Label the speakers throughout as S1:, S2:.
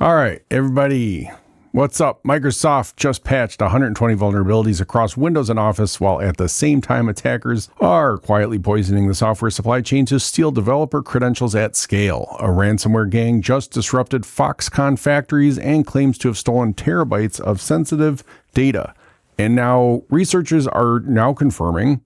S1: All right, everybody, what's up? Microsoft just patched 120 vulnerabilities across Windows and Office, while at the same time attackers are quietly poisoning the software supply chain to steal developer credentials at scale. A ransomware gang just disrupted Foxconn factories and claims to have stolen terabytes of sensitive data. And now researchers are now confirming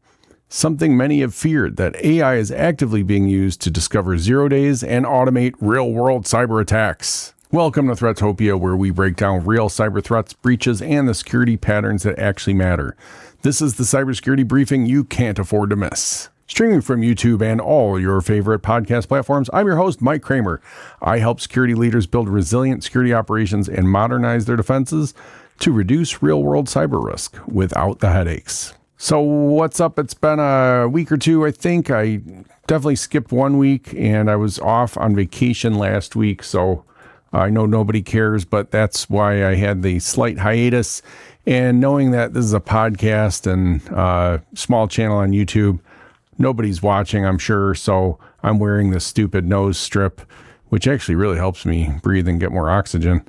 S1: something many have feared, that AI is actively being used to discover zero days and automate real-world cyber attacks. Welcome to Threatopia, where we break down real cyber threats, breaches, and the security patterns that actually matter. This is the cybersecurity briefing you can't afford to miss. Streaming from YouTube and all your favorite podcast platforms, I'm your host, Mike Kramer. I help security leaders build resilient security operations and modernize their defenses to reduce real-world cyber risk without the headaches. So what's up? It's been a week or two, I think. I definitely skipped 1 week, and I was off on vacation last week, so I know nobody cares, but that's why I had the slight hiatus. And knowing that this is a podcast and small channel on YouTube, nobody's watching, I'm sure. So I'm wearing this stupid nose strip, which actually really helps me breathe and get more oxygen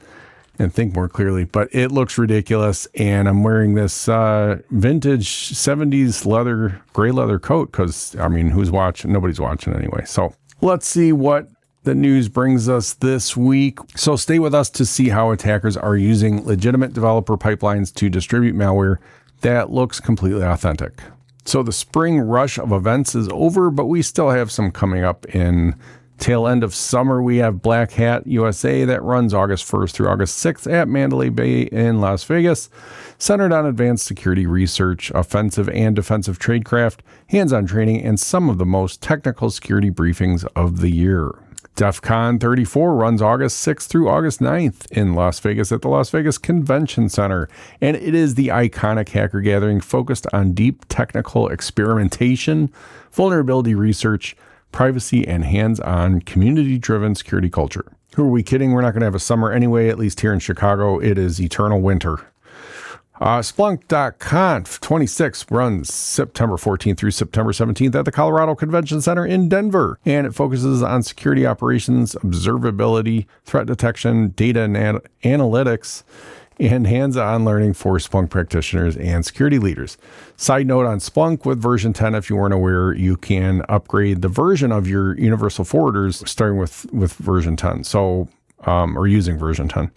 S1: and think more clearly. But it looks ridiculous. And I'm wearing this vintage 70s gray leather coat because, I mean, who's watching? Nobody's watching anyway. So let's see what the news brings us this week. So stay with us to see how attackers are using legitimate developer pipelines to distribute malware that looks completely authentic. So the spring rush of events is over, but we still have some coming up in tail end of summer. We have Black Hat USA that runs August 1st through August 6th at Mandalay Bay in Las Vegas, centered on advanced security research, offensive and defensive tradecraft, hands-on training, and some of the most technical security briefings of the year. DEF CON 34 runs August 6th through August 9th in Las Vegas at the Las Vegas Convention Center, and it is the iconic hacker gathering focused on deep technical experimentation, vulnerability research, privacy, and hands-on community-driven security culture. Who are we kidding? We're not going to have a summer anyway, at least here in Chicago. It is eternal winter. Splunk.conf 26 runs September 14th through September 17th at the Colorado Convention Center in Denver, and it focuses on security operations, observability, threat detection, data and analytics, and hands-on learning for Splunk practitioners and security leaders. Side note on Splunk, with version 10, if you weren't aware, you can upgrade the version of your universal forwarders starting with version 10, or using version 10.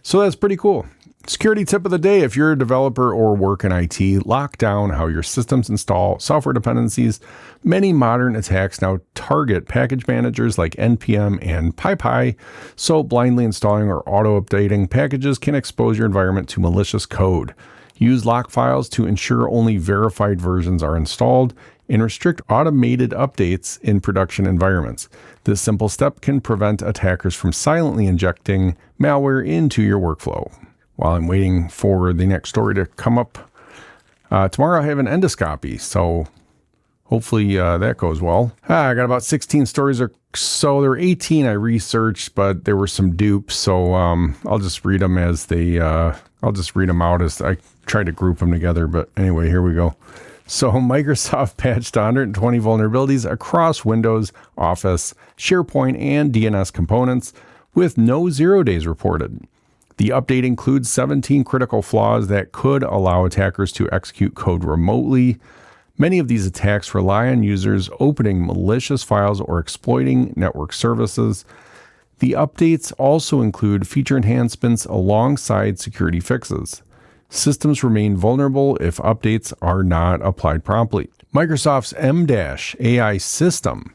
S1: So that's pretty cool. Security tip of the day: if you're a developer or work in IT, lock down how your systems install software dependencies. Many modern attacks now target package managers like NPM and PyPy, so blindly installing or auto-updating packages can expose your environment to malicious code. Use lock files to ensure only verified versions are installed, and restrict automated updates in production environments. This simple step can prevent attackers from silently injecting malware into your workflow. While I'm waiting for the next story to come up, tomorrow I have an endoscopy, so hopefully that goes well. I got about 16 stories or so. There were 18 I researched, but there were some dupes, so I'll just read them as I'll just read them out as I try to group them together. But anyway, here we go. So Microsoft patched 120 vulnerabilities across Windows, Office, SharePoint, and DNS components, with no 0 days reported. The update includes 17 critical flaws that could allow attackers to execute code remotely. Many of these attacks rely on users opening malicious files or exploiting network services. The updates also include feature enhancements alongside security fixes. Systems remain vulnerable if updates are not applied promptly. Microsoft's M-AI system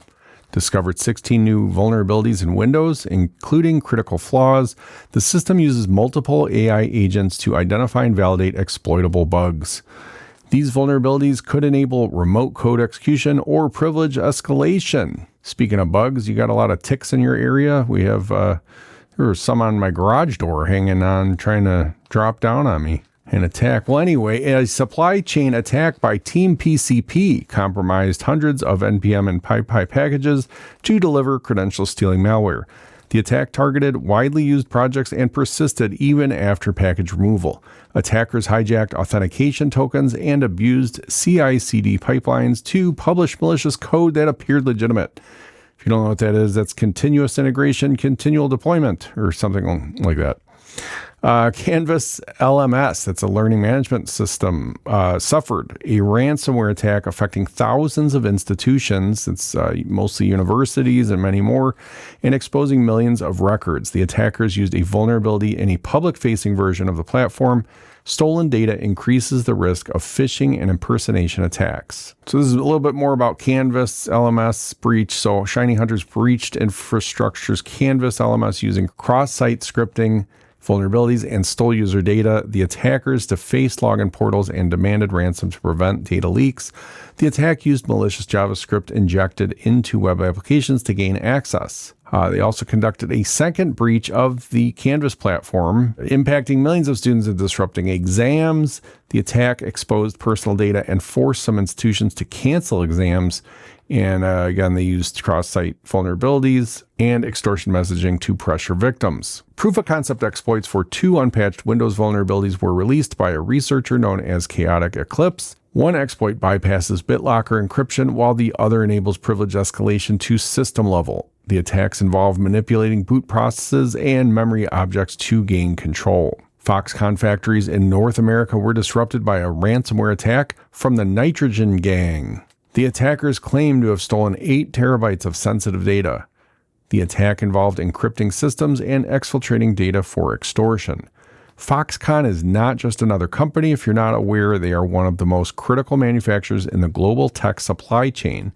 S1: discovered 16 new vulnerabilities in Windows, including critical flaws. The system uses multiple AI agents to identify and validate exploitable bugs. These vulnerabilities could enable remote code execution or privilege escalation. Speaking of bugs, you got a lot of ticks in your area. We have there were some on my garage door hanging on, trying to drop down on me and attack. Well, anyway, a supply chain attack by Team PCP compromised hundreds of NPM and PyPy packages to deliver credential-stealing malware. The attack targeted widely used projects and persisted even after package removal. Attackers hijacked authentication tokens and abused CI/CD pipelines to publish malicious code that appeared legitimate. If If you don't know what that is, that's continuous integration, continual deployment, or something like that. Canvas LMS, that's a learning management system, suffered a ransomware attack affecting thousands of institutions. It's mostly universities and many more, and exposing millions of records. The attackers used a vulnerability in a public-facing version of the platform. Stolen data increases the risk of phishing and impersonation attacks. So this is a little bit more about Canvas LMS breach. So Shiny Hunters breached infrastructure's Canvas LMS using cross-site scripting vulnerabilities and stole user data. The attackers defaced login portals and demanded ransom to prevent data leaks. The attack used malicious JavaScript injected into web applications to gain access. They also conducted a second breach of the Canvas platform, impacting millions of students and disrupting exams. The attack exposed personal data and forced some institutions to cancel exams. And again, they used cross-site vulnerabilities and extortion messaging to pressure victims. Proof-of-concept exploits for 2 unpatched Windows vulnerabilities were released by a researcher known as Chaotic Eclipse. One exploit bypasses BitLocker encryption, while the other enables privilege escalation to system level. The attacks involve manipulating boot processes and memory objects to gain control. Foxconn factories in North America were disrupted by a ransomware attack from the Nitrogen Gang. The attackers claimed to have stolen 8 terabytes of sensitive data. The attack involved encrypting systems and exfiltrating data for extortion. Foxconn is not just another company. If you're not aware, they are one of the most critical manufacturers in the global tech supply chain.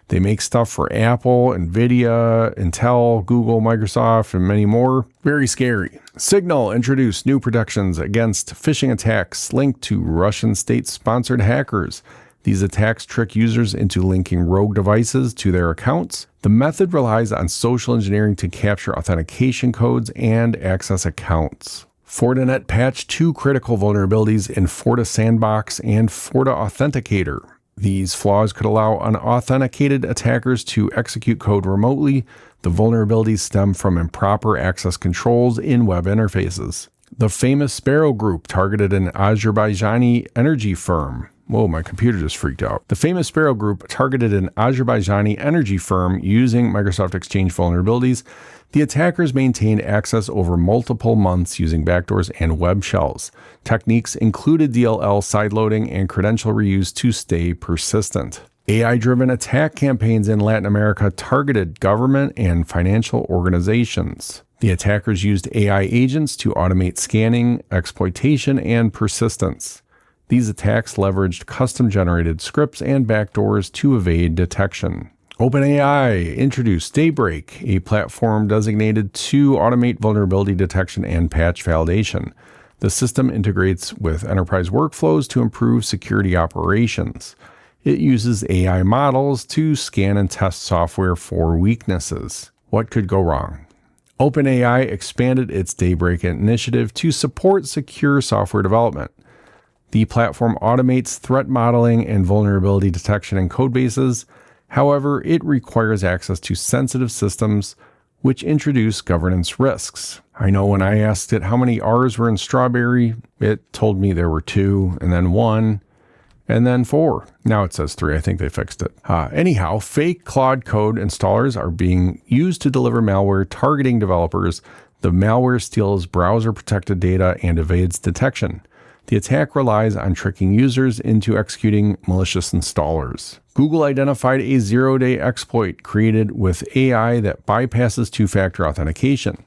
S1: They make stuff for Apple, Nvidia, Intel, Google, Microsoft, and many more. Very scary. Signal introduced new protections against phishing attacks linked to Russian state-sponsored hackers. These attacks trick users into linking rogue devices to their accounts. The method relies on social engineering to capture authentication codes and access accounts. Fortinet patched 2 critical vulnerabilities in FortiSandbox and FortiAuthenticator. These flaws could allow unauthenticated attackers to execute code remotely. The vulnerabilities stem from improper access controls in web interfaces. The famous Sparrow Group targeted an Azerbaijani energy firm. Whoa, my computer just freaked out. The famous Sparrow Group targeted an Azerbaijani energy firm using Microsoft Exchange vulnerabilities. The attackers maintained access over multiple months using backdoors and web shells. Techniques included DLL sideloading and credential reuse to stay persistent. AI-driven attack campaigns in Latin America targeted government and financial organizations. The attackers used AI agents to automate scanning, exploitation, and persistence. These attacks leveraged custom-generated scripts and backdoors to evade detection. OpenAI introduced Daybreak, a platform designated to automate vulnerability detection and patch validation. The system integrates with enterprise workflows to improve security operations. It uses AI models to scan and test software for weaknesses. What could go wrong? OpenAI expanded its Daybreak initiative to support secure software development. The platform automates threat modeling and vulnerability detection in codebases. However, it requires access to sensitive systems, which introduce governance risks. I know when I asked it how many R's were in strawberry, it told me there were 2, and then 1, and then 4. Now it says 3. I think they fixed it. Anyhow, fake Claude code installers are being used to deliver malware targeting developers. The malware steals browser-protected data and evades detection. The attack relies on tricking users into executing malicious installers. Google identified a 0-day exploit created with AI that bypasses 2-factor authentication.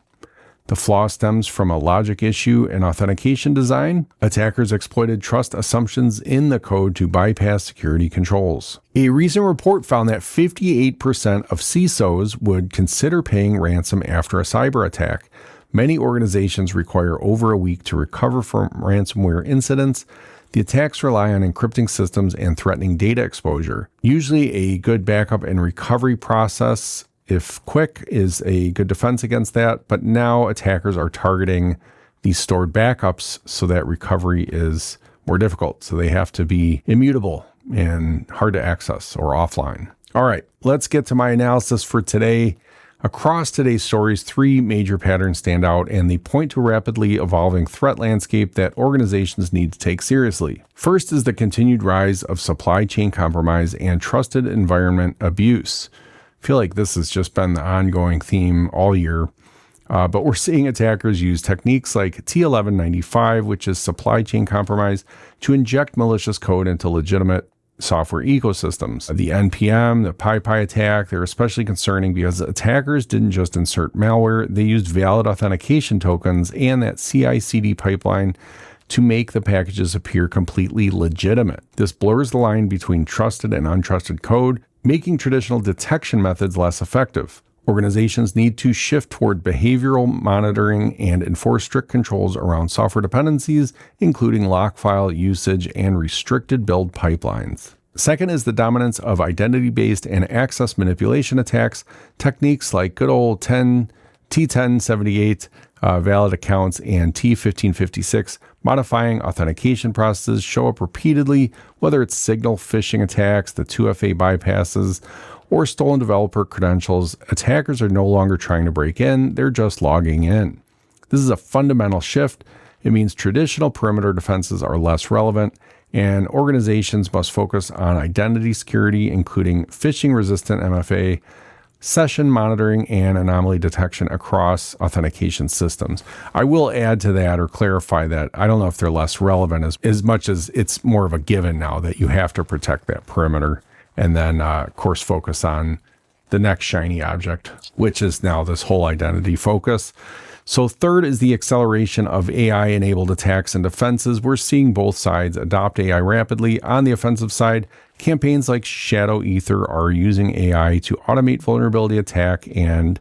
S1: The flaw stems from a logic issue in authentication design. Attackers exploited trust assumptions in the code to bypass security controls. A recent report found that 58% of CISOs would consider paying ransom after a cyber attack. Many organizations require over a week to recover from ransomware incidents. The attacks rely on encrypting systems and threatening data exposure. Usually a good backup and recovery process, if quick, is a good defense against that. But now attackers are targeting these stored backups so that recovery is more difficult. So they have to be immutable and hard to access or offline. All right, let's get to my analysis for today. Across today's stories, 3 major patterns stand out, and they point to a rapidly evolving threat landscape that organizations need to take seriously. First is the continued rise of supply chain compromise and trusted environment abuse. I feel like this has just been the ongoing theme all year. But we're seeing attackers use techniques like T1195, which is supply chain compromise, to inject malicious code into legitimate software ecosystems. The NPM, the PyPI attack, they're especially concerning because attackers didn't just insert malware, they used valid authentication tokens and that CI/CD pipeline to make the packages appear completely legitimate. This blurs the line between trusted and untrusted code, making traditional detection methods less effective. Organizations need to shift toward behavioral monitoring and enforce strict controls around software dependencies, including lock file usage and restricted build pipelines. Second is the dominance of identity-based and access manipulation attacks. Techniques like good old T1078, valid accounts, and T1556 modifying authentication processes show up repeatedly, whether it's signal phishing attacks, the 2FA bypasses, or stolen developer credentials. Attackers are no longer trying to break in, they're just logging in. This is a fundamental shift. It means traditional perimeter defenses are less relevant, and organizations must focus on identity security, including phishing-resistant MFA, session monitoring, and anomaly detection across authentication systems. I will add to that or clarify that I don't know if they're less relevant as much as it's more of a given now that you have to protect that perimeter. And then, of course, focus on the next shiny object, which is now this whole identity focus. So third is the acceleration of AI-enabled attacks and defenses. We're seeing both sides adopt AI rapidly. On the offensive side, campaigns like Shadow Ether are using AI to automate vulnerability attack and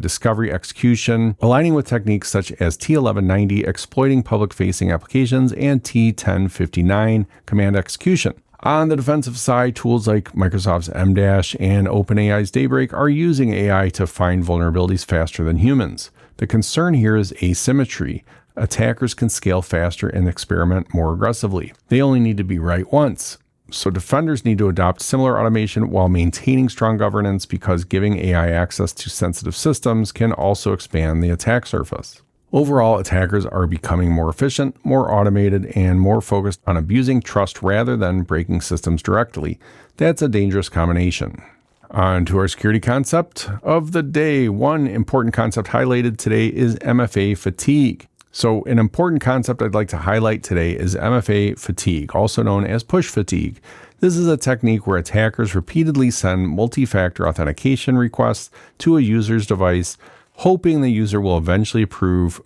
S1: discovery execution, aligning with techniques such as T1190, exploiting public-facing applications, and T1059, command execution. On the defensive side, tools like Microsoft's MDash and OpenAI's Daybreak are using AI to find vulnerabilities faster than humans. The concern here is asymmetry. Attackers can scale faster and experiment more aggressively. They only need to be right once. So defenders need to adopt similar automation while maintaining strong governance, because giving AI access to sensitive systems can also expand the attack surface. Overall, attackers are becoming more efficient, more automated, and more focused on abusing trust rather than breaking systems directly. That's a dangerous combination. On to our security concept of the day. One important concept highlighted today is MFA fatigue. So an important concept I'd like to highlight today is MFA fatigue, also known as push fatigue. This is a technique where attackers repeatedly send multi-factor authentication requests to a user's device, hoping the user will eventually approve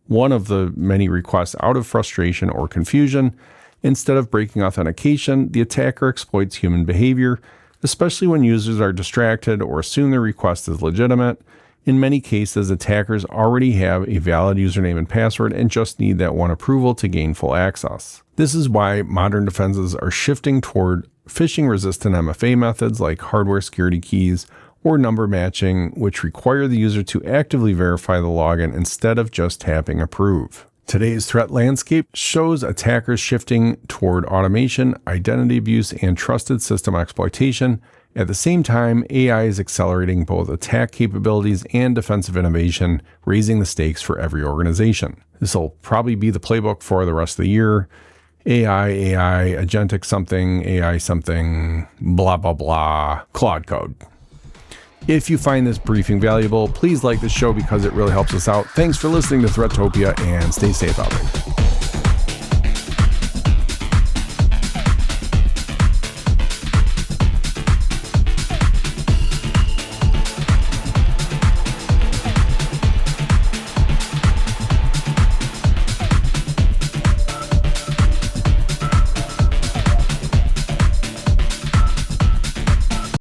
S1: one of the many requests out of frustration or confusion. Instead of breaking authentication, the attacker exploits human behavior, especially when users are distracted or assume the request is legitimate. In many cases, attackers already have a valid username and password and just need that one approval to gain full access. This is why modern defenses are shifting toward phishing-resistant MFA methods like hardware security keys or number matching, which require the user to actively verify the login instead of just tapping approve. Today's threat landscape shows attackers shifting toward automation, identity abuse, and trusted system exploitation. At the same time, AI is accelerating both attack capabilities and defensive innovation, raising the stakes for every organization. This will probably be the playbook for the rest of the year. AI, agentic something, AI something, blah, blah, blah, Claude code. If you find this briefing valuable, please like the show because it really helps us out. Thanks for listening to Threatopia, and stay safe out there.